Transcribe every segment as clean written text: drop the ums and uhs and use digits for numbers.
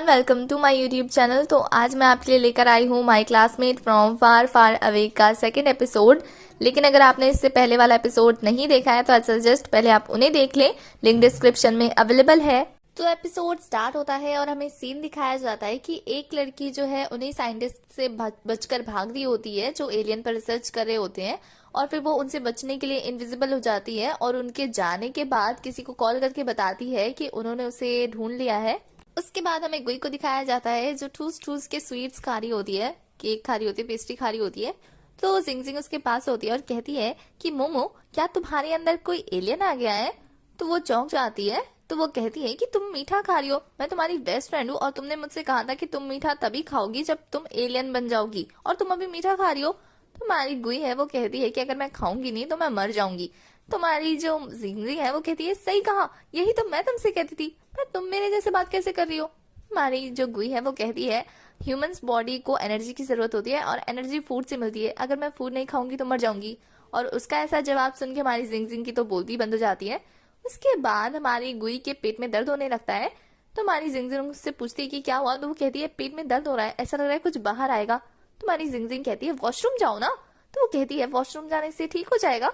Everyone, welcome to my YouTube channel. तो आज मैं आपके लिए लेकर आई हूँ my classmate from far far away का सेकंड एपिसोड। लेकिन अगर आपने इससे पहले वाला एपिसोड नहीं देखा है तो आई सजेस्ट पहले आप उन्हें देख लें, लिंक डिस्क्रिप्शन में अवेलेबल है। तो एपिसोड स्टार्ट होता है और हमें सीन दिखाया जाता है कि एक लड़की जो है उन्हें साइंटिस्ट से बचकर भाग रही होती है जो एलियन पर रिसर्च कर रहे होते हैं, और फिर वो उनसे बचने के लिए इनविजिबल हो जाती है और उनके जाने के बाद किसी को कॉल करके बताती है कि उन्होंने उसे ढूंढ लिया है। उसके बाद हमें गुई को दिखाया जाता है जो ठूस ठूस के स्वीट्स खा रही होती है, केक खा रही होती है, पेस्ट्री खा रही होती है। तो जिंग जिंग उसके पास होती है और कहती है कि मोमो, क्या तुम्हारे अंदर कोई एलियन आ गया है? तो वो चौंक जाती है। तो वो कहती है कि तुम मीठा खा रही हो, मैं तुम्हारी बेस्ट फ्रेंड हूँ और तुमने मुझसे कहा था कि तुम मीठा तभी खाओगी जब तुम एलियन बन जाओगी, और तुम अभी मीठा खा रही हो। तो हमारी गुई है वो कहती है कि अगर मैं खाऊंगी नहीं तो मैं मर जाऊंगी। तुम्हारी जो जिंगजी है वो कहती है सही कहा, यही तो मैं तुमसे कहती थी, पर तुम मेरे जैसे बात कैसे कर रही हो? हमारी जो गुई है वो कहती है ह्यूमंस बॉडी को एनर्जी की जरूरत होती है और एनर्जी फूड से मिलती है, अगर मैं फूड नहीं खाऊंगी तो मर जाऊंगी। और उसका ऐसा जवाब सुन के हमारी जिंगजिंग की तो बोलती बंद हो जाती है। उसके बाद हमारी गुई के पेट में दर्द होने लगता है। तो हमारी जिंगजिंग उससे पूछती है कि क्या हुआ? तो वो कहती है पेट में दर्द हो रहा है, ऐसा लग रहा है कुछ बाहर आएगा। तो हमारी जिंगजिंग कहती है वॉशरूम जाओ ना। तो वो कहती है वॉशरूम जाने से ठीक हो जाएगा।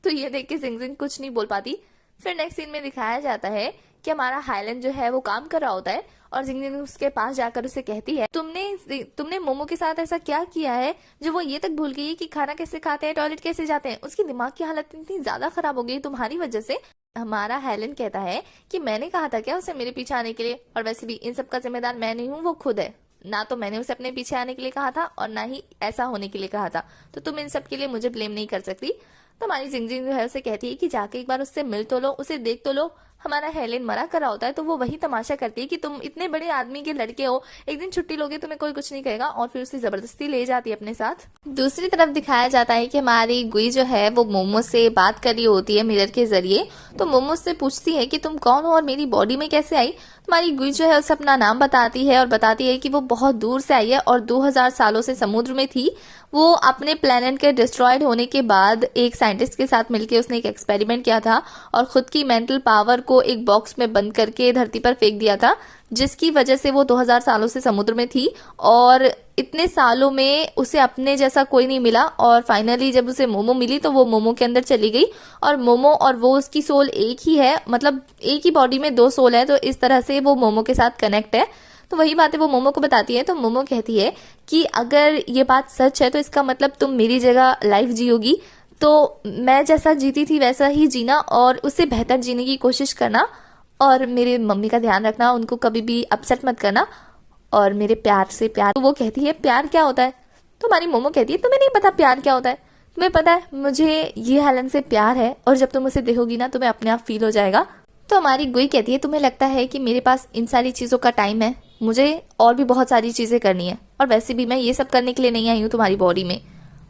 तो ये देख के जिंगजिंग कुछ नहीं बोल पाती। फिर नेक्स्ट सीन में दिखाया जाता है कि हमारा हाईलैंड जो है वो काम कर रहा होता है और जिंगजिंग उसके पास जाकर उसे कहती है तुमने मोमो के साथ ऐसा क्या किया है जो वो ये तक भूल गई है कि खाना कैसे खाते हैं, टॉयलेट कैसे जाते हैं। उसकी दिमाग की हालत इतनी ज्यादा खराब हो गई तुम्हारी वजह से। हमारा हेलन कहता है कि मैंने कहा था क्या उसे मेरे पीछे आने के लिए, और वैसे भी इन सब का जिम्मेदार मैं नहीं हूँ, वो खुद है। ना तो मैंने उसे अपने पीछे आने के लिए कहा था और ना ही ऐसा होने के लिए कहा था, तो तुम इन सब के लिए मुझे ब्लेम नहीं कर सकती। तो हमारी जिंगजिंग जो है उसे कहती है कि जाके एक बार उससे मिल तो लो, उसे देख तो लो। हमारा हेलेन मना कर रहा होता है तो वो वही तमाशा करती है कि तुम इतने बड़े आदमी के लड़के हो, एक दिन छुट्टी लोगे तुम्हें कोई कुछ नहीं कहेगा, और फिर उसे जबरदस्ती ले जाती है अपने साथ। दूसरी तरफ दिखाया जाता है कि हमारी गुई जो है वो मोमो से बात कर रही होती है मिरर के जरिए। तो मोमो से पूछती है कि तुम कौन हो और मेरी बॉडी में कैसे आई। हमारी गुई जो है उसे अपना नाम बताती है और बताती है कि वो बहुत दूर से आई है और 2000 सालों से समुद्र में थी। वो अपने प्लेनेट के डिस्ट्रॉयड होने के बाद एक साइंटिस्ट के साथ मिलकर उसने एक एक्सपेरिमेंट किया था और खुद की मेंटल पावर को एक बॉक्स में बंद करके धरती पर फेंक दिया था, जिसकी वजह से वो 2000 सालों से समुद्र में थी और इतने सालों में उसे अपने जैसा कोई नहीं मिला। और फाइनली जब उसे मोमो मिली तो वो मोमो के अंदर चली गई और मोमो और वो उसकी सोल एक ही है, मतलब एक ही बॉडी में दो सोल है, तो इस तरह से वो मोमो के साथ कनेक्ट है। तो वही बातें वो मोमो को बताती है। तो मोमो कहती है कि अगर ये बात सच है तो इसका मतलब तुम मेरी जगह लाइफ जियोगी, तो मैं जैसा जीती थी वैसा ही जीना और उससे बेहतर जीने की कोशिश करना, और मेरे मम्मी का ध्यान रखना, उनको कभी भी अपसेट मत करना, और मेरे प्यार से प्यार। तो वो कहती है प्यार क्या होता है? तो हमारी मोमो कहती है तुम्हें नहीं पता प्यार क्या होता है? तुम्हें पता है मुझे ये हेलन से प्यार है और जब तुम उसे देखोगी ना तुम्हें अपने आप फील हो जाएगा। तो हमारी गुई कहती है तुम्हें लगता है कि मेरे पास इन सारी चीजों का टाइम है? मुझे और भी बहुत सारी चीजें करनी है, और वैसे भी मैं ये सब करने के लिए नहीं आई हूँ तुम्हारी बॉडी में।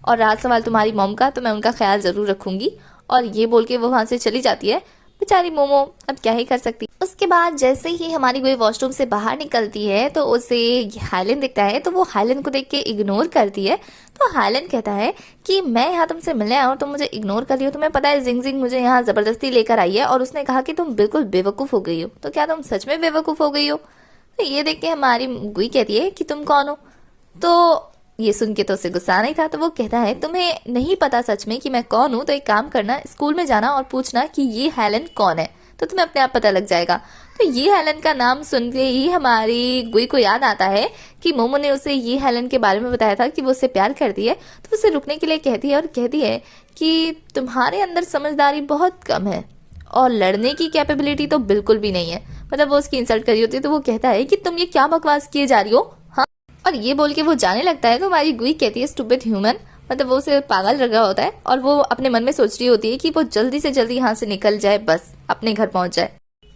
और रहा सवाल तुम्हारी मॉम का, तो मैं उनका ख्याल जरूर रखूंगी। और ये बोल के वो वहां से चली जाती है। बेचारी मोमो अब क्या ही कर सकती। उसके बाद जैसे ही हमारी गुई वॉशरूम से बाहर निकलती है तो उसे हाइलैंड दिखता है, तो वो हाइलैंड को देख के इग्नोर करती है। तो हाइलैंड कहता है कि मैं यहाँ तुमसे मिलने आया हूँ, तुम मुझे इग्नोर कर रही हो, तुम्हें पता है जिंगजिंग मुझे यहाँ जबरदस्ती लेकर आई है और उसने कहा कि तुम बिल्कुल बेवकूफ हो गई हो, तो क्या तुम सच में बेवकूफ हो गई हो? तो ये देख के हमारी गुई कहती है कि तुम कौन हो? तो ये सुन के तो उसे गुस्सा नहीं था, तो वो कहता है तुम्हें नहीं पता सच में कि मैं कौन हूँ, तो एक काम करना, स्कूल में जाना और पूछना कि ये हेलन कौन है, तो तुम्हें अपने आप पता लग जाएगा। तो ये हेलन का नाम सुनते ही हमारी गुई को याद आता है कि मोमो ने उसे ये हेलन के बारे में बताया था कि वो उससे प्यार करती है। तो उसे रुकने के लिए कहती है और कहती है कि तुम्हारे अंदर समझदारी बहुत कम है और लड़ने की कैपेबिलिटी तो बिल्कुल भी नहीं है। मतलब वो उसकी इंसल्ट करी होती है। तो वो कहता है कि तुम ये क्या बकवास किए जा रही हो, हाँ? और ये बोल के वो जाने लगता है। तो हमारी गुई कहती है स्टूपिड ह्यूमन, मतलब वो उसे पागल लगा होता है और वो अपने मन में सोच रही होती है कि वो जल्दी से जल्दी यहाँ से निकल जाए, बस अपने घर पहुंच जाए।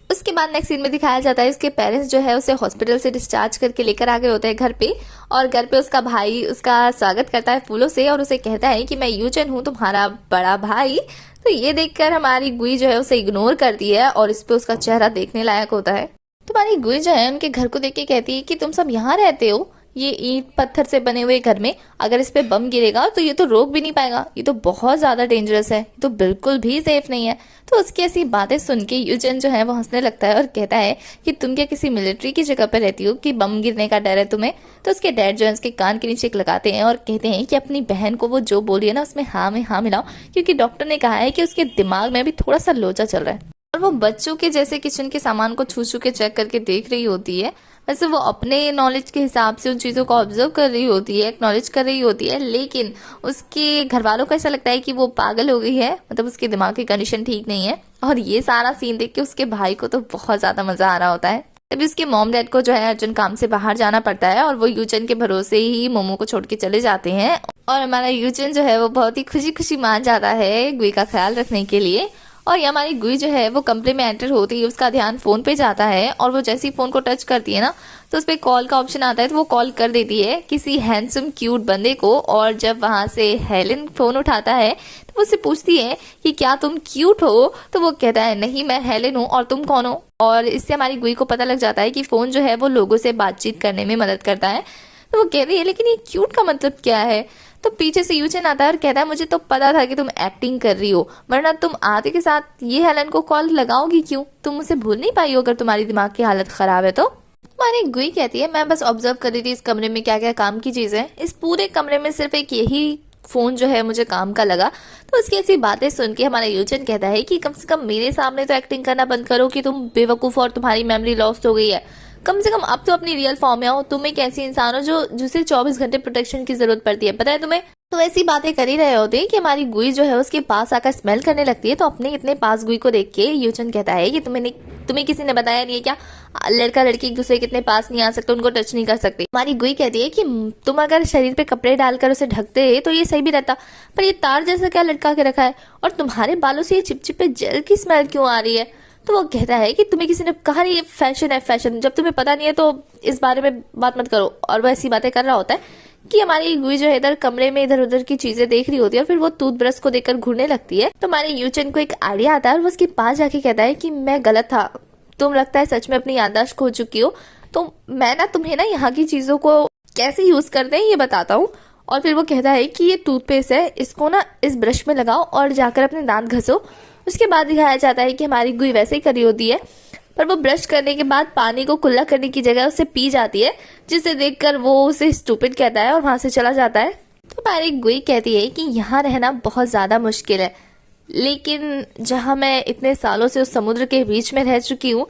उसके बाद नेक्स्ट सीन में दिखाया जाता है उसके पेरेंट्स जो है उसे हॉस्पिटल से डिस्चार्ज करके लेकर आ गए होते हैं घर पे, और घर पे उसका भाई उसका स्वागत करता है फूलों से और उसे कहता है कि मैं यूजन हूँ तुम्हारा बड़ा भाई। तो ये देखकर हमारी गुई जो है उसे इग्नोर करती है और इस पे उसका चेहरा देखने लायक होता है। तुम्हारी गुई जो है उनके घर को देख के कहती है कि तुम सब यहाँ रहते हो, ये ईंट पत्थर से बने हुए घर में अगर इस पे बम गिरेगा तो ये तो रोक भी नहीं पाएगा, ये तो बहुत ज्यादा डेंजरस है, ये तो बिल्कुल भी सेफ नहीं है। तो उसकी ऐसी बातें सुन के यूजन जो है वो हंसने लगता है और कहता है कि तुम क्या किसी मिलिट्री की जगह पर रहती हो कि बम गिरने का डर है तुम्हें। तो उसके डैड जो है उसके कान के नीचे एक लगाते हैं और कहते हैं कि अपनी बहन को वो जो बोली है ना उसमें हाँ में हाँ मिलाओ, क्योंकि डॉक्टर ने कहा है कि उसके दिमाग में भी थोड़ा सा लोचा चल रहा है। और वो बच्चों के जैसे किचन के सामान को छू छू के चेक करके देख रही होती है। वैसे वो अपने नॉलेज के हिसाब से उन चीज़ों को ऑब्जर्व कर रही होती है, एक्नॉलेज कर रही होती है, लेकिन उसके घर वालों को ऐसा लगता है कि वो पागल हो गई है, मतलब उसके दिमाग की कंडीशन ठीक नहीं है। और ये सारा सीन देख के उसके भाई को तो बहुत ज़्यादा मज़ा आ रहा होता है। तभी उसके मॉम डैड को जो है अर्जुन काम से बाहर जाना पड़ता है और वो यूजन के भरोसे ही मोमो को छोड़ के चले जाते हैं। और हमारा यूजन जो है वो बहुत ही खुशी खुशी मान जाता है गुई का ख्याल रखने के लिए। और ये हमारी गुई जो है वो कमरे में एंटर होती है, उसका ध्यान फोन पे जाता है और वो जैसे ही फोन को टच करती है ना तो उस पर कॉल का ऑप्शन आता है, तो वो कॉल कर देती है किसी हैंडसम क्यूट बंदे को। और जब वहां से हेलन फोन उठाता है तो वो उससे पूछती है कि क्या तुम क्यूट हो, तो वो कहता है नहीं मैं हेलन हूँ और तुम कौन हो। और इससे हमारी गुई को पता लग जाता है कि फोन जो है वो लोगों से बातचीत करने में मदद करता है। तो वो कह रही है लेकिन ये क्यूट का मतलब क्या है। तो पीछे से यूचन आता है और कहता है मुझे तो पता था कि तुम एक्टिंग कर रही हो, वरना तुम आते के साथ ये हेलन को कॉल लगाओगी क्यों, तुम मुझे भूल नहीं पाई हो अगर तुम्हारी दिमाग की हालत खराब है तो। हमारी गुई कहती है मैं बस ऑब्जर्व कर रही थी इस कमरे में क्या क्या काम की चीजें हैं, इस पूरे कमरे में सिर्फ एक यही फोन जो है मुझे काम का लगा। तो उसकी ऐसी बातें सुन के हमारा यूचन कहता है कि कम से कम मेरे सामने तो एक्टिंग करना बंद करो कि तुम बेवकूफ और तुम्हारी मेमोरी लॉस्ट हो गई है। कम से कम अब तो अपनी रियल फॉर्म में आओ, तुम एक ऐसी इंसान हो जो जिसे 24 घंटे प्रोटेक्शन की जरूरत पड़ती है, पता है तुम्हें। तो ऐसी बातें कर ही रहे होते कि हमारी गुई जो है उसके पास आकर स्मेल करने लगती है। तो अपने इतने पास गुई को देख के यूचन कहता है कि तुम्हें किसी ने बताया नहीं है क्या, लड़का लड़की एक दूसरे के इतने पास नहीं आ सकते, उनको टच नहीं कर सकते। हमारी गुई कहती है कि तुम अगर शरीर पे कपड़े डालकर उसे ढकते तो ये सही भी रहता, पर ये तार जैसा क्या लटका के रखा है, और तुम्हारे बालों से ये चिपचिपे जेल की स्मेल क्यों आ रही है। तो वो कहता है कि तुम्हें किसी ने कहा नहीं ये फैशन है, फैशन, जब तुम्हें पता नहीं है तो इस बारे में बात मत करो। और वो ऐसी बातें कर रहा होता है कि हमारी गुई जो है इधर कमरे में इधर उधर की चीजें देख रही होती है, फिर वो टूथब्रश को देखकर घूरने लगती है। तो हमारे यूचन को एक आइडिया आता है और वो उसके पास जाके कहता है कि मैं गलत था, तुम लगता है सच में अपनी याददाश्त खो चुकी हो, तो मैं ना तुम्हें ना यहाँ की चीजों को कैसे यूज करते हैं ये बताता हूँ। और फिर वो कहता है कि ये टूथपेस्ट है, इसको ना इस ब्रश में लगाओ और जाकर अपने दांत घसो। उसके बाद दिखाया जाता है कि हमारी गुई वैसे ही करी होती है, पर वो ब्रश करने के बाद पानी को कुल्ला करने की जगह उसे पी जाती है, जिसे देखकर वो उसे स्टूपिड कहता है और वहां से चला जाता है। तो हमारी गुई कहती है कि यहाँ रहना बहुत ज्यादा मुश्किल है, लेकिन जहाँ मैं इतने सालों से उस समुद्र के बीच में रह चुकी हूँ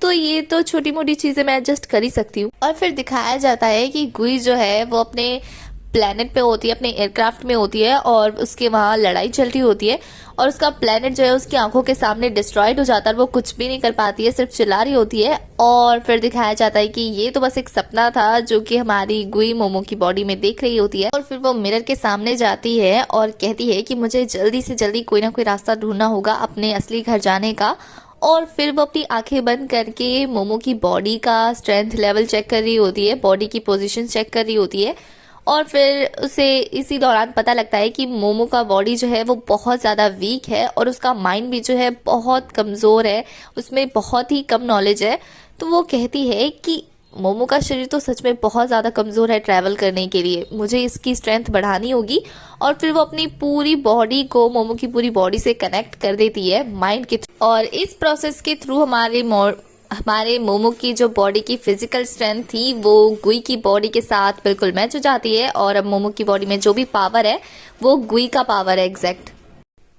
तो ये तो छोटी मोटी चीजें मैं एडजस्ट कर ही सकती हूँ। और फिर दिखाया जाता है कि गुई जो है वो अपने प्लेनेट पे होती है, अपने एयरक्राफ्ट में होती है और उसके वहां लड़ाई चलती होती है और उसका प्लेनेट जो है उसकी आंखों के सामने डिस्ट्रॉयड हो जाता है, वो कुछ भी नहीं कर पाती है, सिर्फ चिल्ला रही होती है। और फिर दिखाया जाता है कि ये तो बस एक सपना था जो कि हमारी गुई मोमो की बॉडी में देख रही होती है। और फिर वो मिरर के सामने जाती है और कहती है कि मुझे जल्दी से जल्दी कोई ना कोई रास्ता ढूंढना होगा अपने असली घर जाने का। और फिर वो अपनी आंखें बंद करके मोमो की बॉडी का स्ट्रेंथ लेवल चेक कर रही होती है, बॉडी की पोजीशन चेक कर रही होती है। और फिर उसे इसी दौरान पता लगता है कि मोमो का बॉडी जो है वो बहुत ज़्यादा वीक है और उसका माइंड भी जो है बहुत कमज़ोर है, उसमें बहुत ही कम नॉलेज है। तो वो कहती है कि मोमो का शरीर तो सच में बहुत ज़्यादा कमज़ोर है ट्रैवल करने के लिए, मुझे इसकी स्ट्रेंथ बढ़ानी होगी। और फिर वो अपनी पूरी बॉडी को मोमो की पूरी बॉडी से कनेक्ट कर देती है माइंड के थ्रू। और इस प्रोसेस के थ्रू हमारे मोमो की जो बॉडी की फिजिकल स्ट्रेंथ थी वो गुई की बॉडी के साथ बिल्कुल मैच हो जाती है। और अब मोमो की बॉडी में जो भी पावर है वो गुई का पावर है एग्जैक्ट,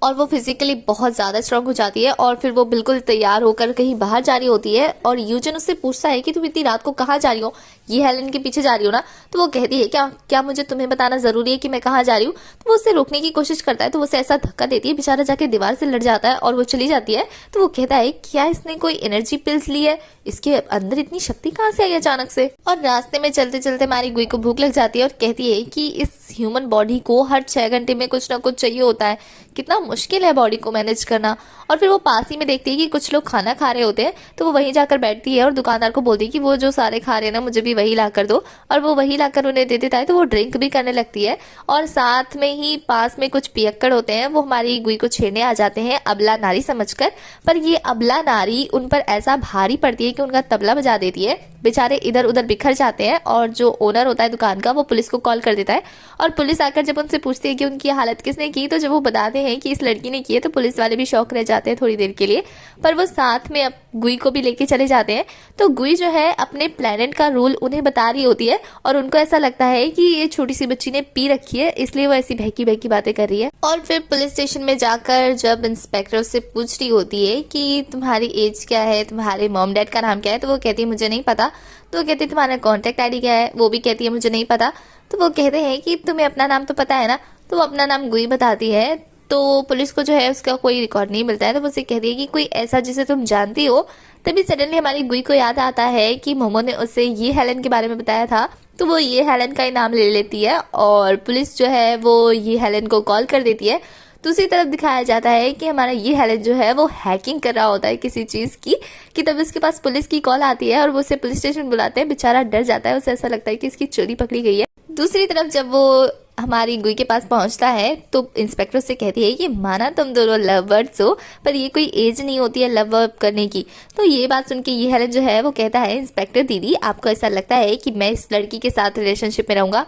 और वो फिजिकली बहुत ज्यादा स्ट्रांग हो जाती है। और फिर वो बिल्कुल तैयार होकर कहीं बाहर जा रही होती है और यूजन उससे पूछता है कि तुम इतनी रात को कहाँ जा रही हो, ये हेलन के पीछे जा रही हो ना। तो वो कहती है क्या मुझे तुम्हें बताना जरूरी है कि मैं कहाँ जा रही हूँ। तो वो उससे रोकने की कोशिश करता है, तो वो उसे ऐसा धक्का देती है, बेचारा जाके दीवार से लड़ जाता है और वो चली जाती है। तो वो कहता है क्या इसने कोई एनर्जी पिल्स ली है, इसके अंदर इतनी शक्ति कहाँ से आई अचानक से। और रास्ते में चलते चलते हमारी गुई को भूख लग जाती है और कहती है कि इस ह्यूमन बॉडी को हर 6 घंटे में कुछ ना कुछ चाहिए होता है, कितना मुश्किल है बॉडी को मैनेज करना। और फिर वो पास ही में देखती है कि कुछ लोग खाना खा रहे होते हैं, तो वो वहीं जाकर बैठती है और दुकानदार को बोलती है कि वो जो सारे खा रहे हैं ना मुझे भी वही ला कर दो। और वो वही लाकर उन्हें दे देता है, तो वो ड्रिंक भी करने लगती है। और साथ में ही पास में कुछ पियक्कड़ होते हैं, वो हमारी गुई को छेड़ने आ जाते हैं अबला नारी समझकर। पर ये अबला नारी उन पर ऐसा भारी पड़ती है कि उनका तबला बजा देती है, बेचारे इधर उधर बिखर जाते हैं और जो ओनर होता है दुकान का वो पुलिस को कॉल कर देता है और पुलिस आकर जब उनसे पूछती है कि उनकी हालत किसने की, तो जब वो बताते हैं कि इस लड़की ने की है तो पुलिस वाले भी शौक रह जाते हैं थोड़ी देर के लिए। पर वो साथ में अब गुई को भी लेके चले जाते हैं। तो गुई जो है अपने प्लेनेट का रूल उन्हें बता रही होती है और उनको ऐसा लगता है कि ये छोटी सी बच्ची ने पी रखी है, इसलिए वो ऐसी बहकी बहकी बातें कर रही है। और फिर पुलिस स्टेशन में जाकर जब इंस्पेक्टर से पूछ रही होती है कि तुम्हारी एज क्या है, तुम्हारे मॉम डैड का नाम क्या है, तो वो कहती है मुझे नहीं पता। तो वो कहती है तुम्हारा कॉन्टेक्ट आईडी क्या है, वो भी कहती है मुझे नहीं पता। तो वो कहते हैं कि तुम्हें अपना नाम तो पता है ना, तो वो अपना नाम गुई बताती है। तो पुलिस को जो है उसका कोई रिकॉर्ड नहीं मिलता है, तो वो उसे कहती है कि कोई ऐसा जिसे तुम जानती हो। तभी सडनली हमारी गुई को याद आता है कि मोमो ने उसे ये हेलन के बारे में बताया था, तो वो ये हेलन का ही नाम ले लेती है और पुलिस जो है वो ये हेलन को कॉल कर देती है। दूसरी तरफ दिखाया जाता है कि हमारा ये हेलन जो है वो हैकिंग कर रहा होता है किसी चीज की, कि तब उसके पास पुलिस की कॉल आती है और वो उसे पुलिस स्टेशन बुलाते हैं। बेचारा डर जाता है, उसे ऐसा लगता है कि इसकी चोरी पकड़ी गई है। दूसरी तरफ जब वो हमारी गुई के पास पहुंचता है तो इंस्पेक्टर से कहती है कि माना तुम दोनों लव बर्ड्स हो, पर ये कोई एज नहीं होती है लव वर्ब करने की। तो ये बात सुन के ये हेलन जो है वो कहता है इंस्पेक्टर दीदी आपको ऐसा लगता है कि मैं इस लड़की के साथ रिलेशनशिप में रहूंगा।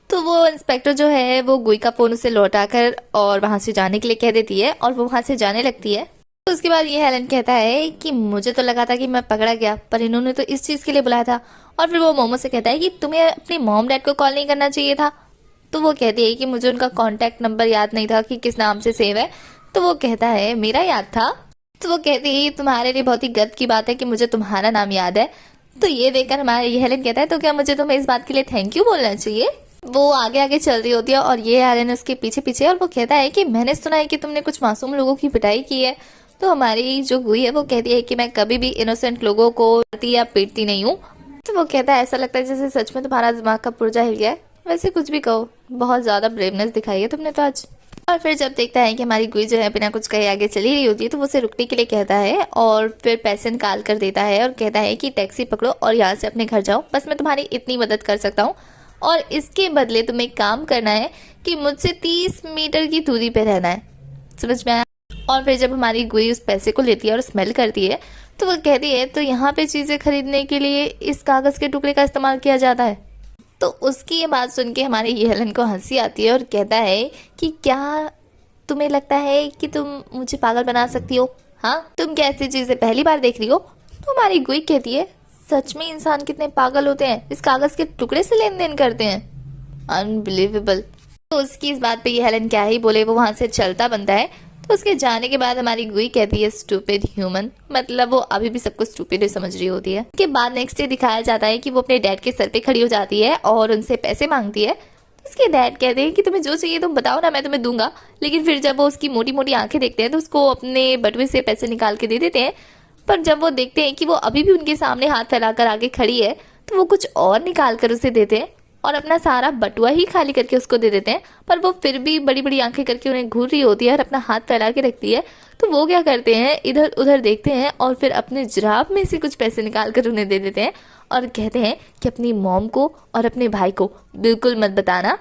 तो वो इंस्पेक्टर जो है वो गुई का फोन उसे लौटाकर और वहां से जाने के लिए कह देती है और वो वहां से जाने लगती है। तो उसके बाद ये हेलन कहता है कि मुझे तो लगा था कि मैं पकड़ा गया, पर इन्होंने तो इस चीज के लिए बुलाया था। और फिर वो मोमो से कहता है कि तुम्हें अपने मॉम डैड को कॉल नहीं करना चाहिए था। तो वो कहती है कि मुझे उनका कॉन्टेक्ट नंबर याद नहीं था कि किस नाम से सेव है। तो वो कहता है मेरा याद था। तो वो कहती है तुम्हारे लिए बहुत ही गर्व की बात है कि मुझे तुम्हारा नाम याद है। तो ये देखकर हमारे ये हेलन कहता है तो क्या मुझे तुम्हें इस बात के लिए थैंक यू बोलना चाहिए। वो आगे आगे चल रही होती है और ये हेलन उसके पीछे पीछे, और वो कहता है कि मैंने सुना है कि तुमने कुछ मासूम लोगों की पिटाई की है। तो हमारी जो गुई है वो कहती है कि मैं कभी भी इनोसेंट लोगों को मारती या पीटती नहीं हूँ। तो वो कहता है ऐसा लगता है जैसे सच में तुम्हारा दिमाग का पुर्जा हिल गया है। वैसे कुछ भी कहो, बहुत ज्यादा ब्रेवनेस दिखाई है तुमने तो आज। और फिर जब देखता है कि हमारी गुई जो है बिना कुछ कहे आगे चली रही होती है तो वो उसे रुकने के लिए कहता है और फिर पैसे निकाल कर देता है और कहता है कि टैक्सी पकड़ो और यहाँ से अपने घर जाओ, बस मैं तुम्हारी इतनी मदद कर सकता हूँ और इसके बदले तुम्हें एक काम करना है कि मुझसे 30 मीटर की दूरी पे रहना है। समझ में आया। और फिर जब हमारी गुई उस पैसे को लेती है और स्मेल करती है तो वो कहती है तो यहाँ पे चीजें खरीदने के लिए इस कागज के टुकड़े का इस्तेमाल किया जाता है। तो उसकी ये बात सुन के हमारे ये हेलन को हंसी आती है और कहता है कि क्या तुम्हें लगता है कि तुम मुझे पागल बना सकती हो, हाँ तुम क्या ऐसी चीजें पहली बार देख रही हो। तो हमारी गुई कहती है सच में इंसान कितने पागल होते हैं, इस कागज के टुकड़े से लेन देन करते हैं, अनबिलीवेबल। तो उसकी इस बात पे ये हेलन क्या ही बोले, वो वहां से चलता बनता है। तो उसके जाने के बाद हमारी गुई कहती है स्टूपिड ह्यूमन, मतलब वो अभी भी सबको स्टूपिड समझ रही होती है। उसके बाद नेक्स्ट डे दिखाया जाता है कि वो अपने डैड के सर पे खड़ी हो जाती है और उनसे पैसे मांगती है। उसके डैड कहते हैं कि तुम्हें जो चाहिए तुम बताओ ना, मैं तुम्हें दूंगा। लेकिन फिर जब वो उसकी मोटी मोटी आंखें देखते हैं तो उसको अपने बटुए से पैसे निकाल के दे देते हैं। पर जब वो देखते हैं कि वो अभी भी उनके सामने हाथ फैलाकर आगे खड़ी है तो वो कुछ और निकाल कर उसे देते हैं और अपना सारा बटुआ ही खाली करके उसको दे देते हैं। पर वो फिर भी बड़ी बड़ी आंखें करके उन्हें घूर रही होती है और अपना हाथ फैला के रखती है। तो वो क्या करते हैं, इधर उधर देखते हैं और फिर अपने जुराब में से कुछ पैसे निकाल कर उन्हें दे देते हैं और कहते हैं कि अपनी मॉम को और अपने भाई को बिल्कुल मत बताना।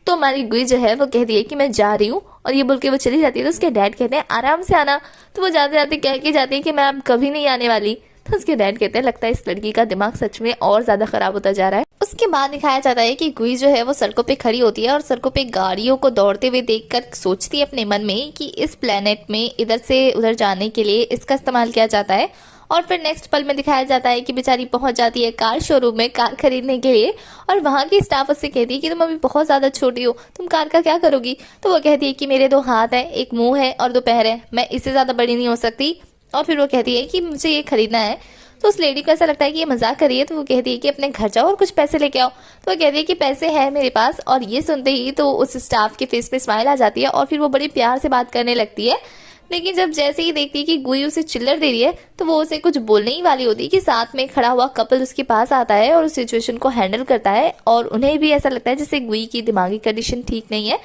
तो हमारी गुई जो है वो कहती है कि मैं जा रही हूँ और ये बोल के वो चली जाती है। तो उसके डैड कहते हैं आराम से आना। तो वो जाते जाते कह के जाती है कि मैं अब कभी नहीं आने वाली। तो उसके डैड कहते हैं लगता है इस लड़की का दिमाग सच में और ज्यादा खराब होता जा रहा है। उसके बाद दिखाया जाता है कि गुई जो है वो सड़कों पे खड़ी होती है और सड़कों पे गाड़ियों को दौड़ते हुए देखकर सोचती है अपने मन में कि इस प्लेनेट में इधर से उधर जाने के लिए इसका इस्तेमाल किया जाता है। और फिर नेक्स्ट पल में दिखाया जाता है कि बेचारी पहुंच जाती है कार शोरूम में कार खरीदने के लिए और वहां की स्टाफ उससे कहती है कि तुम अभी बहुत ज्यादा छोटी हो, तुम कार का क्या करोगी। तो वो कहती है कि मेरे 2 हाथ है, एक मुंह है और 2 पैर है, मैं इससे ज्यादा बड़ी नहीं हो सकती। और फिर वो कहती है कि मुझे ये खरीदना है। तो उस लेडी को ऐसा लगता है कि ये मजाक कर रही है। तो वो कहती है कि अपने घर जाओ और कुछ पैसे लेके आओ। तो वो कहती है कि पैसे है मेरे पास। और ये सुनते ही तो उस स्टाफ के फेस पे स्माइल आ जाती है और फिर वो बड़े प्यार से बात करने लगती है। लेकिन जब जैसे ही देखती है कि गुई उसे चिल्लर दे रही है तो वो उसे कुछ बोलने ही वाली होती है कि साथ में खड़ा हुआ कपल उसके पास आता है और उस सिचुएशन को हैंडल करता है और उन्हें भी ऐसा लगता है जैसे गुई की दिमागी कंडीशन ठीक नहीं है।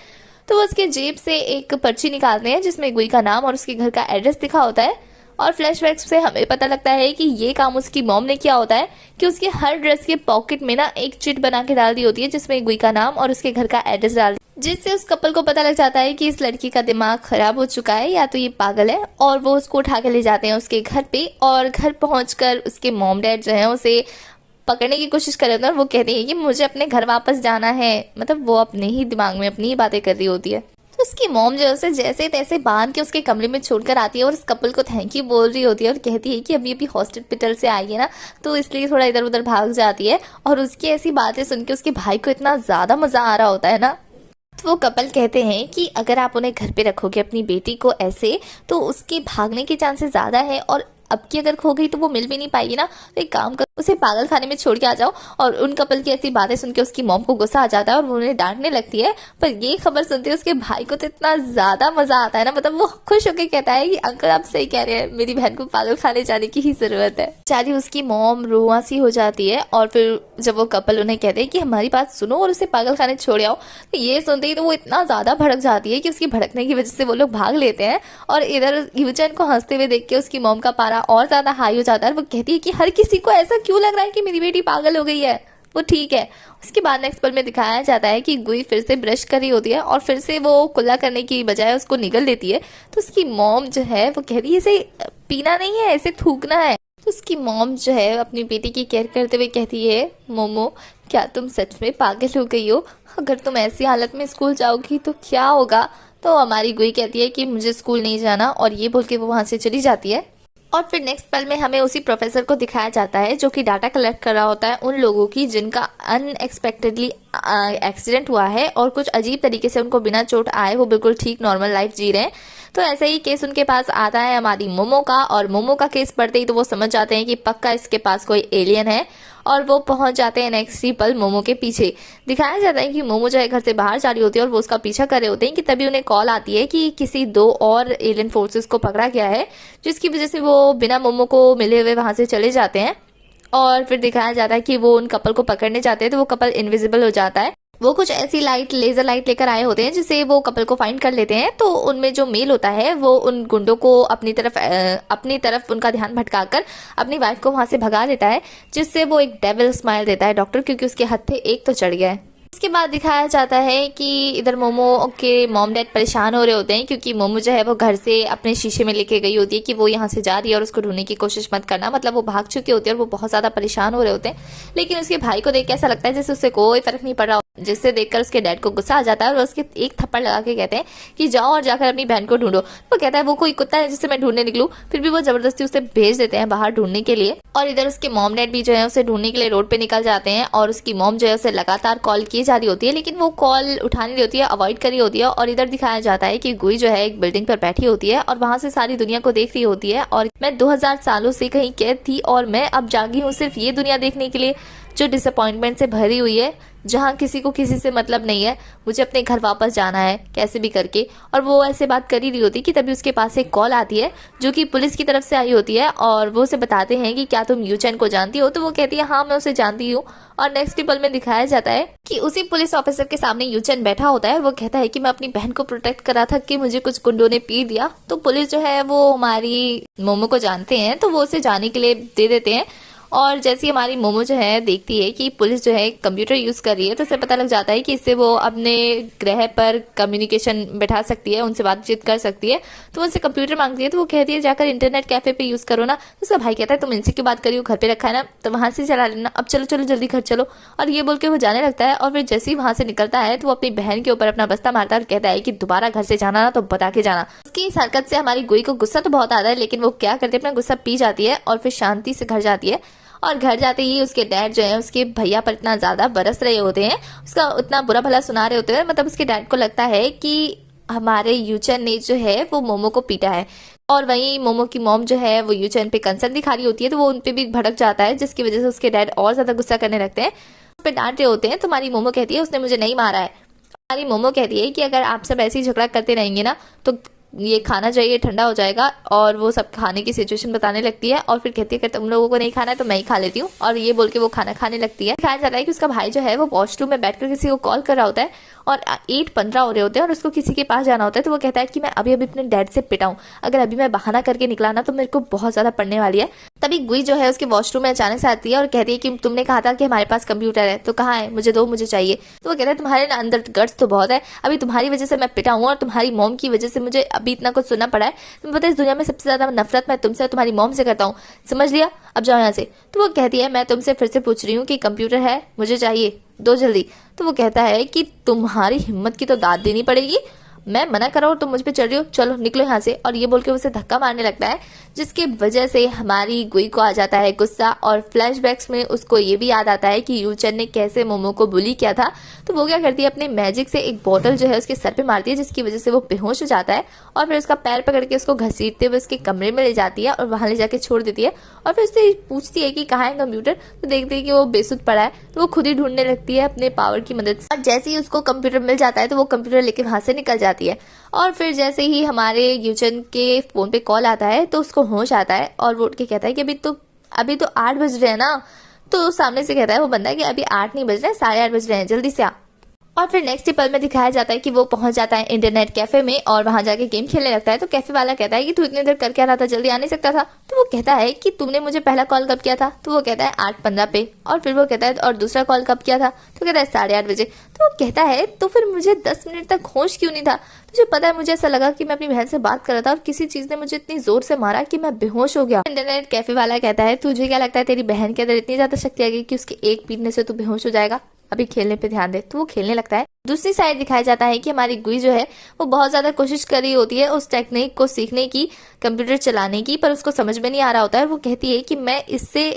तो वो उसके जेब से एक पर्ची निकालते हैं जिसमें गुई का नाम और उसके घर का एड्रेस लिखा होता है। और फ्लैशबैक से हमें पता लगता है कि ये काम उसकी मॉम ने किया होता है कि उसके हर ड्रेस के पॉकेट में ना एक चिट बना के डाल दी होती है जिसमें गुई का नाम और उसके घर का एड्रेस डाल, जिससे उस कपल को पता लग जाता है कि इस लड़की का दिमाग खराब हो चुका है या तो ये पागल है। और वो उसको उठा के ले जाते हैं उसके घर पे और घर पहुंचकर उसके मॉम डैड जो है उसे पकड़ने की कोशिश कर रहे होते हैं और वो कहती है कि मुझे अपने घर वापस जाना है। मतलब वो अपने ही दिमाग में अपनी ही बातें कर रही होती है। तो उसकी मॉम जो है उसे जैसे तैसे बांध के उसके कमरे में छोड़कर आती है और उस कपल को थैंक यू बोल रही होती है और कहती है कि अभी अभी हॉस्पिटल से आई है ना, तो इसलिए थोड़ा इधर उधर भाग जाती है। और उसकी ऐसी बातें सुन के उसके भाई को इतना ज्यादा मजा आ रहा होता है ना। तो वो कपल कहते हैं कि अगर आप उन्हें घर पे रखोगे अपनी बेटी को ऐसे, तो उसके भागने के चांसेस ज्यादा है, और अब की अगर खो गई तो वो मिल भी नहीं पाएगी ना। तो एक काम करो, उसे पागल खाने में छोड़ के आ जाओ। और उन कपल की ऐसी बातें सुन के उसकी मॉम को गुस्सा आ जाता है और वो उन्हें डांटने लगती है। पर ये खबर सुनते उसके भाई को तो इतना ज्यादा मजा आता है ना, मतलब वो खुश होकर कहता है कि अंकल आप सही कह रहे हैं, मेरी बहन को पागल खाने जाने की ही जरूरत है। बेचारी उसकी मॉम रोआ सी हो जाती है। और फिर जब वो कपल उन्हें कहते हैं कि हमारी बात सुनो और उसे पागल खाने छोड़ आओ, तो ये सुनते ही तो वो इतना ज्यादा भड़क जाती है कि उसकी भड़कने की वजह से वो लोग भाग लेते हैं। और इधर यूचन को हंसते हुए देख के उसकी मॉम का पारा और ज्यादा हाई हो जाता है। वो कहती है कि हर किसी को ऐसा क्यों लग रहा है कि मेरी बेटी पागल हो गई है, वो ठीक है। उसके बाद नेक्स्ट पल में दिखाया जाता है कि गुई फिर से ब्रश कर रही होती है और फिर से वो कुल्ला करने की बजाय उसको निगल देती है। तो उसकी मॉम जो है वो कहती है इसे पीना नहीं है, इसे थूकना है। तो उसकी मॉम जो है अपनी बेटी की केयर करते हुए कहती है, मोमो क्या तुम सच में पागल हो गई हो? अगर तुम ऐसी हालत में स्कूल जाओगी तो क्या होगा? तो हमारी गुई कहती है कि मुझे स्कूल नहीं जाना, और ये बोल के वो वहां से चली जाती है। और फिर नेक्स्ट पल में हमें उसी प्रोफेसर को दिखाया जाता है जो कि डाटा कलेक्ट कर रहा होता है उन लोगों की जिनका अनएक्सपेक्टेडली एक्सीडेंट हुआ है और कुछ अजीब तरीके से उनको बिना चोट आए वो बिल्कुल ठीक नॉर्मल लाइफ जी रहे हैं। तो ऐसे ही केस उनके पास आता है हमारी मोमो का, और मोमो का केस पढ़ते ही तो वो समझ जाते हैं कि पक्का इसके पास कोई एलियन है। और वो पहुंच जाते हैं नेक्स्ट ही पल मोमो के पीछे। दिखाया जाता है कि मोमो जो है घर से बाहर जा रही होती है और वो उसका पीछा कर रहे होते हैं कि तभी उन्हें कॉल आती है कि किसी 2 और एलियन फोर्सेस को पकड़ा गया है, जिसकी वजह से वो बिना मोमो को मिले हुए वहां से चले जाते हैं। और फिर दिखाया जाता है कि वो उन कपल को पकड़ने जाते हैं तो वो कपल इनविजिबल हो जाता है। वो कुछ ऐसी लाइट, लेजर लाइट लेकर आए होते हैं जिससे वो कपल को फाइंड कर लेते हैं। तो उनमें जो मेल होता है वो उन गुंडों को अपनी तरफ उनका ध्यान भटकाकर अपनी वाइफ को वहां से भगा देता है, जिससे वो एक डेविल स्माइल देता है डॉक्टर, क्योंकि उसके हत्थे एक तो चढ़ गया है। उसके बाद दिखाया जाता है कि इधर मोमो के मॉम डैड परेशान हो रहे होते हैं क्योंकि मोमो जो है वो घर से अपने शीशे में लेके गई होती है कि वो यहाँ से जा रही है और उसको ढूंढने की कोशिश मत करना। मतलब वो भाग चुकी होती है और वो बहुत ज्यादा परेशान हो रहे होते हैं। लेकिन उसके भाई को देख के ऐसा लगता है जैसे उससे कोई फर्क नहीं पड़ रहा, जिससे देखकर उसके डैड को गुस्सा आ जाता है और उसके एक थप्पड़ लगा के कहते हैं कि जाओ और जाकर अपनी बहन को ढूंढो। वो कहता है वो कोई कुत्ता है जिससे मैं ढूंढने निकलूं, फिर भी वो जबरदस्ती उसे भेज देते हैं बाहर ढूंढने के लिए। और इधर उसके मॉम डैड भी जो है उसे ढूंढने के लिए रोड पे निकल जाते हैं और उसकी मॉम जो है उसे लगातार कॉल की जा रही होती है, लेकिन वो कॉल उठानी रही होती है, अवॉइड कर रही होती है। और इधर दिखाया जाता है कि गुई जो है एक बिल्डिंग पर बैठी होती है और वहां से सारी दुनिया को देख रही होती है। और मैं 2000 सालों से कहीं कैद थी और मैं अब जागी हूँ सिर्फ ये दुनिया देखने के लिए जो डिसअपॉइंटमेंट से भरी हुई है, जहाँ किसी को किसी से मतलब नहीं है। मुझे अपने घर वापस जाना है कैसे भी करके। और वो ऐसे बात कर ही रही होती कि तभी उसके पास एक कॉल आती है जो कि पुलिस की तरफ से आई होती है और वो उसे बताते हैं कि क्या तुम यूचेन को जानती हो? तो वो कहती है हाँ मैं उसे जानती हूँ। और नेक्स्ट पल में दिखाया जाता है कि उसी पुलिस ऑफिसर के सामने यूचेन बैठा होता है और वो कहता है कि मैं अपनी बहन को प्रोटेक्ट कर रहा था कि मुझे कुछ गुंडों ने पी दिया। तो पुलिस जो है वो हमारी मोमो को जानते हैं तो वो उसे जाने के लिए दे देते हैं। और जैसे हमारी मोमो जो है देखती है कि पुलिस जो है कंप्यूटर यूज कर रही है, तो उसे पता लग जाता है कि इससे वो अपने ग्रह पर कम्युनिकेशन बैठा सकती है, उनसे बातचीत कर सकती है। तो उनसे कंप्यूटर मांगती है तो वो कहती है जाकर इंटरनेट कैफे पे यूज करो ना। तो उसका भाई कहता है तुम इनसे क्यों बात करी हो, घर पे रखा है ना, तो वहां से चला लेना, अब चलो चलो जल्दी घर चलो। और ये बोल के वो जाने लगता है। और फिर जैसे ही वहां से निकलता है तो वो अपनी बहन के ऊपर अपना बस्ता मारता है और कहता है कि दोबारा घर से जाना ना तो बता के जाना। उसकी इस हरकत से हमारी गुई को गुस्सा तो बहुत आता है, लेकिन वो क्या करती है अपना गुस्सा पी जाती है और फिर शांति से घर जाती है। और घर जाते ही उसके डैड जो है उसके भैया पर इतना ज्यादा बरस रहे होते हैं, उसका उतना बुरा भला सुना रहे होते हैं। मतलब उसके डैड को लगता है कि हमारे यूचन ने जो है वो मोमो को पीटा है। और वहीं मोमो की मॉम जो है वो यूचन पे कंसर्न दिखा रही होती है तो वो उनपे भी भड़क जाता है, जिसकी वजह से उसके डैड और ज्यादा गुस्सा करने लगते हैं, उस पर डांट रहे होते हैं। तो हमारी मोमो कहती है उसने मुझे नहीं मारा है। हमारी मोमो कहती है कि अगर आप सब ऐसे ही झगड़ा करते रहेंगे ना तो ये खाना चाहिए ठंडा हो जाएगा। और वो सब खाने की सिचुएशन बताने लगती है और फिर कहती है कि तुम लोगों को नहीं खाना है तो मैं ही खा लेती हूँ। और ये बोल के वो खाना खाने लगती है। दिखाया जाता है कि उसका भाई जो है वो वॉशरूम में बैठकर किसी को कॉल कर रहा होता है और 8:15 हो रहे होते हैं और उसको किसी के पास जाना होता है। तो वो कहता है कि मैं अभी अभी अपने डैड से पिटा हूँ, अगर अभी मैं बहाना करके निकला ना तो मेरे को बहुत ज्यादा पड़ने वाली है। तभी गुई जो है उसके वॉशरूम में अचानक से आती है और कहती है कि तुमने कहा था कि हमारे पास कंप्यूटर है, तो कहाँ है, मुझे दो, मुझे चाहिए। तो वो कहता है तुम्हारे ना अंदर गट्स तो बहुत है, अभी तुम्हारी वजह से मैं पिटा हूँ और तुम्हारी मॉम की वजह से मुझे अभी इतना कुछ सुनना पड़ा है। तुम्हें पता है इस दुनिया में सबसे ज्यादा नफरत मैं तुमसे तुम्हारी मॉम से करता हूँ, समझ लिया, अब जाओ यहाँ से। तो वो कहती है मैं तुमसे फिर से पूछ रही हूँ कि कंप्यूटर है, मुझे चाहिए, दो जल्दी। तो वो कहता है कि तुम्हारी हिम्मत की तो दाद देनी पड़ेगी, मैं मना कर रहा हूँ तुम मुझ पे चढ़ रही हो, चलो निकलो यहाँ से। और ये बोल के उसे धक्का मारने लगता है, जिसकी वजह से हमारी गुई को आ जाता है गुस्सा और फ्लैशबैक्स में उसको ये भी याद आता है कि यूचन ने कैसे मोमो को बुली किया था। तो वो क्या करती है, अपने मैजिक से एक बोतल जो है उसके सर पे मारती है, जिसकी वजह से वो बेहोश हो जाता है और फिर उसका पैर पकड़ के उसको घसीटते हुए उसके कमरे में ले जाती है और वहां ले जाके छोड़ देती है। और फिर उससे पूछती है कि कहाँ है कंप्यूटर। तो देखती है कि वो बेसुध पड़ा है, तो वो खुद ही ढूंढने लगती है अपने पावर की मदद से। और जैसे ही उसको कंप्यूटर मिल जाता है तो वो कंप्यूटर लेके वहां से निकल जाती है। और फिर जैसे ही हमारे यूचन के फोन पे कॉल आता है तो उसको होश आता है और वो उठ के कहता है कि अभी तो 8 बज रहे हैं ना। तो सामने से कहता है वो बंदा कि अभी 8 नहीं बज रहे हैं, 8:30 बज रहे हैं, जल्दी से आ। और फिर नेक्स्ट पल में दिखाया जाता है कि वो पहुंच जाता है इंटरनेट कैफे में और वहां जाके गेम खेलने लगता है। तो कैफे वाला कहता है कि तू इतनी देर कर क्या रहा था, जल्दी आ नहीं सकता था। तो वो कहता है कि तुमने मुझे पहला कॉल कब किया था। तो वो कहता है 8:15 पे। और फिर वो कहता है और दूसरा कॉल कब किया था। तो कहता है 8:30 बजे। तो वो कहता है तो फिर मुझे 10 मिनट तक होश क्यों नहीं था। तुझे पता है मुझे ऐसा लगा कि मैं अपनी बहन से बात कर रहा था और किसी चीज ने मुझे इतनी जोर से मारा कि मैं बेहोश हो गया। इंटरनेट कैफे वाला कहता है तुझे क्या लगता है तेरी बहन के अंदर इतनी ज्यादा शक्ति आ गई कि उसके एक पीटने से तू बेहोश हो जाएगा, अभी खेलने पे ध्यान दे। तो वो खेलने लगता है। दूसरी साइड दिखाया जाता है कि हमारी गुई जो है वो बहुत ज्यादा कोशिश कर रही होती है उस टेक्निक को सीखने की, कंप्यूटर चलाने की, पर उसको समझ में नहीं आ रहा होता है। वो कहती है कि मैं इससे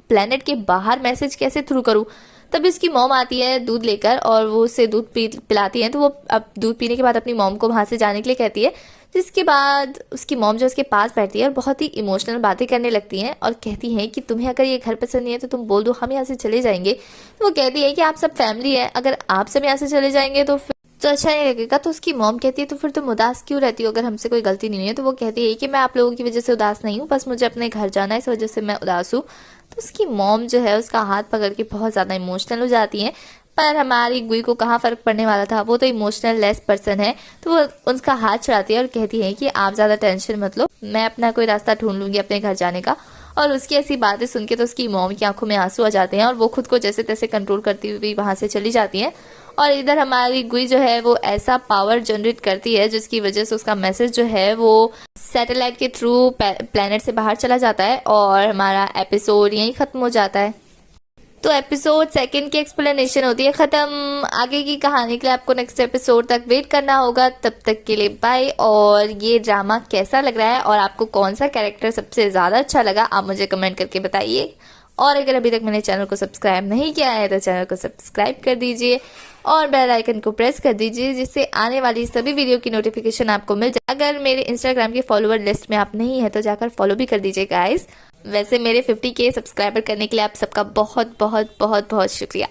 प्लेनेट के बाहर मैसेज कैसे थ्रू करूं। तभी उसकी मॉम आती है दूध लेकर और वो उसे दूध पिलाती है। तो वो अब दूध पीने के बाद अपनी मॉम को वहां से जाने के लिए कहती है, जिसके बाद उसकी मॉम जो उसके पास बैठती है और बहुत ही इमोशनल बातें करने लगती हैं और कहती हैं कि तुम्हें अगर ये घर पसंद नहीं है तो तुम बोल दो, हम यहाँ से चले जाएंगे। तो वो कहती है कि आप सब फैमिली है, अगर आप सब यहाँ से चले जाएंगे तो अच्छा नहीं लगेगा। तो उसकी मॉम कहती है तो फिर तुम उदास क्यों रहती हो अगर हमसे कोई गलती नहीं हुई है। तो वो कहती है कि मैं आप लोगों की वजह से उदास नहीं हूँ, बस मुझे अपने घर जाना है, इस वजह से मैं उदास हूँ। तो उसकी मॉम जो है उसका हाथ पकड़ के बहुत ज्यादा इमोशनल हो जाती है। पर हमारी गुई को कहाँ फर्क पड़ने वाला था, वो तो इमोशनल लेस पर्सन है। तो वो उसका हाथ छुड़ाती है और कहती है कि आप ज्यादा टेंशन मत लो, मैं अपना कोई रास्ता ढूंढ लूंगी अपने घर जाने का। और उसकी ऐसी बातें सुन के तो उसकी मॉम की आंखों में आंसू आ जाते हैं और वो खुद को जैसे तैसे कंट्रोल करती हुई वहां से चली जाती है। और इधर हमारी गुई जो है वो ऐसा पावर जनरेट करती है जिसकी वजह से उसका मैसेज जो है वो सैटेलाइट के थ्रू प्लेनेट से बाहर चला जाता है और हमारा एपिसोड यहीं खत्म हो जाता है। तो एपिसोड 2 की एक्सप्लेनेशन होती है खत्म। आगे की कहानी के लिए आपको नेक्स्ट एपिसोड तक वेट करना होगा। तब तक के लिए बाय। और ये ड्रामा कैसा लग रहा है और आपको कौन सा कैरेक्टर सबसे ज्यादा अच्छा लगा, आप मुझे कमेंट करके बताइए। और अगर अभी तक मैंने चैनल को सब्सक्राइब नहीं किया है तो चैनल को सब्सक्राइब कर दीजिए और बेल आइकन को प्रेस कर दीजिए, जिससे आने वाली सभी वीडियो की नोटिफिकेशन आपको मिल जाए। अगर मेरे इंस्टाग्राम के फॉलोअर लिस्ट में आप नहीं है तो जाकर फॉलो भी कर दीजिए गाइस। वैसे मेरे 50K सब्सक्राइबर करने के लिए आप सबका बहुत बहुत बहुत बहुत शुक्रिया।